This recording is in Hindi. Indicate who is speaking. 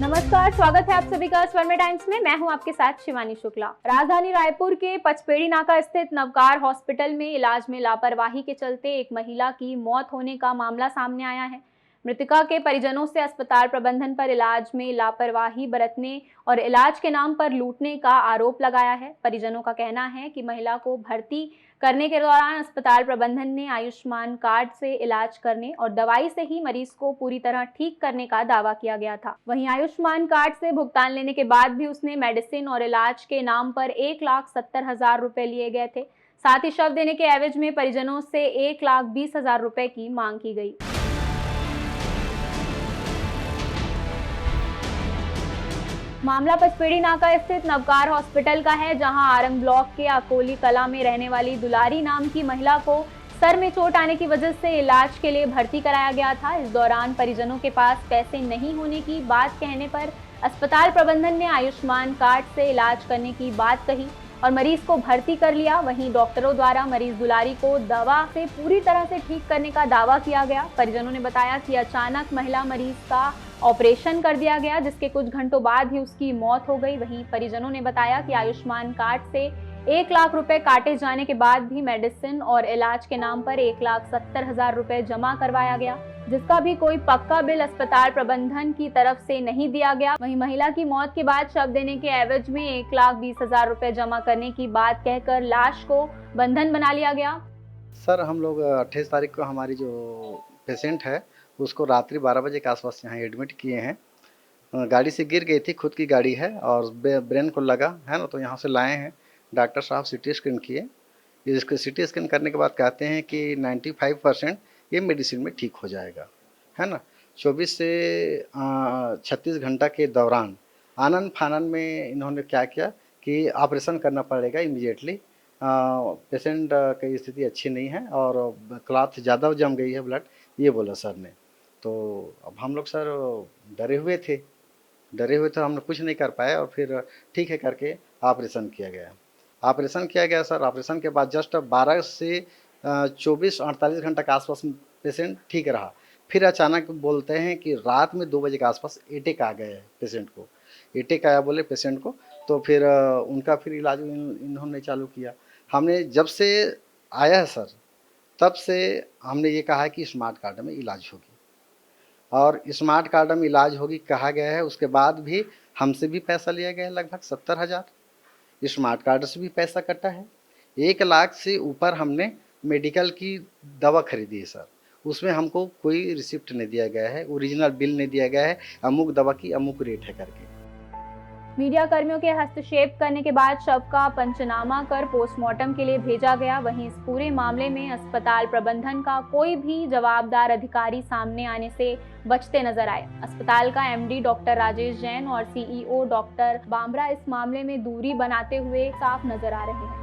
Speaker 1: नमस्कार, स्वागत है आप सभी का स्वर्ण टाइम्स में। मैं हूं आपके साथ शिवानी शुक्ला। राजधानी रायपुर के पचपेड़ी नाका स्थित नवकार हॉस्पिटल में इलाज में लापरवाही के चलते एक महिला की मौत होने का मामला सामने आया है। मृतका के परिजनों से अस्पताल प्रबंधन पर इलाज में लापरवाही बरतने और इलाज के नाम पर लूटने का आरोप लगाया है। परिजनों का कहना है कि महिला को भर्ती करने के दौरान अस्पताल प्रबंधन ने आयुष्मान कार्ड से इलाज करने और दवाई से ही मरीज को पूरी तरह ठीक करने का दावा किया गया था। वहीं आयुष्मान कार्ड से भुगतान लेने के बाद भी उसने मेडिसिन और इलाज के नाम पर 1,70,000 रुपए लिए गए थे। साथ ही शव देने के एवज में परिजनों से 1,20,000 रुपए की मांग की गई। मामला पचपेड़ी नाका स्थित नवकार हॉस्पिटल का है, जहां आरंग ब्लॉक के अकोली कला में रहने वाली दुलारी नाम की महिला को सर में चोट आने की वजह से इलाज के लिए भर्ती कराया गया था। इस दौरान परिजनों के पास पैसे नहीं होने की बात कहने पर अस्पताल प्रबंधन ने आयुष्मान कार्ड से इलाज करने की बात कही और मरीज को भर्ती कर लिया। वहीं डॉक्टरों द्वारा मरीज दुलारी को दवा से पूरी तरह से ठीक करने का दावा किया गया। परिजनों ने बताया कि अचानक महिला मरीज का ऑपरेशन कर दिया गया, जिसके कुछ घंटों बाद ही उसकी मौत हो गई। वहीं परिजनों ने बताया कि आयुष्मान कार्ड से 1 लाख रुपए काटे जाने के बाद भी मेडिसिन और इलाज के नाम पर 1,70,000 रुपए जमा करवाया गया, जिसका भी कोई पक्का बिल अस्पताल प्रबंधन की तरफ से नहीं दिया गया। वहीं महिला की मौत के बाद शव देने के एवज में 1,20,000 रुपए जमा करने की बात कहकर लाश को बंधन बना लिया गया।
Speaker 2: सर, हम लोग 28 तारीख को हमारी जो पेशेंट है उसको रात्रि 12 बजे के आसपास यहाँ एडमिट किए हैं। गाड़ी से गिर गई थी, खुद की गाड़ी है और ब्रेन को लगा है ना, तो यहाँ से लाए हैं। डॉक्टर साहब सिटी स्कैन किए। इसको सिटी स्कैन करने के बाद कहते हैं कि 95% ये मेडिसिन में ठीक हो जाएगा, है ना। 24 से 36 घंटा के दौरान आनन फानन में इन्होंने क्या किया कि ऑपरेशन करना पड़ेगा इमीडिएटली। पेशेंट की स्थिति अच्छी नहीं है और क्लॉथ ज़्यादा जम गई है, ब्लड, ये बोला सर ने। तो अब हम लोग सर डरे हुए थे, हमने कुछ नहीं कर पाए और फिर ठीक है करके ऑपरेशन किया गया सर। ऑपरेशन के बाद जस्ट 12 से 24-48 घंटा के आसपास पेशेंट ठीक रहा। फिर अचानक बोलते हैं कि रात में 2 बजे के आसपास अटैक आ गया है पेशेंट को। अटैक आया बोले पेशेंट को, तो फिर उनका फिर इलाज इन्होंने चालू किया। हमने जब से आया है सर, तब से हमने ये कहा है कि स्मार्ट कार्ड में इलाज होगी और स्मार्ट कार्ड में इलाज होगी कहा गया है। उसके बाद भी हमसे भी पैसा लिया गया है, लगभग 70,000। स्मार्ट कार्ड से भी पैसा कटा है। 1 लाख से ऊपर हमने मेडिकल की दवा खरीदी है सर, उसमें हमको कोई रिसिप्ट नहीं दिया गया है, ओरिजिनल बिल नहीं दिया गया है, अमुक दवा की अमुक रेट है करके।
Speaker 1: मीडिया कर्मियों के हस्तक्षेप करने के बाद शव का पंचनामा कर पोस्टमार्टम के लिए भेजा गया। वहीं इस पूरे मामले में अस्पताल प्रबंधन का कोई भी जवाबदार अधिकारी सामने आने से बचते नजर आए। अस्पताल का एमडी डॉक्टर राजेश जैन और सीईओ डॉक्टर बामरा इस मामले में दूरी बनाते हुए साफ नजर आ रहे हैं।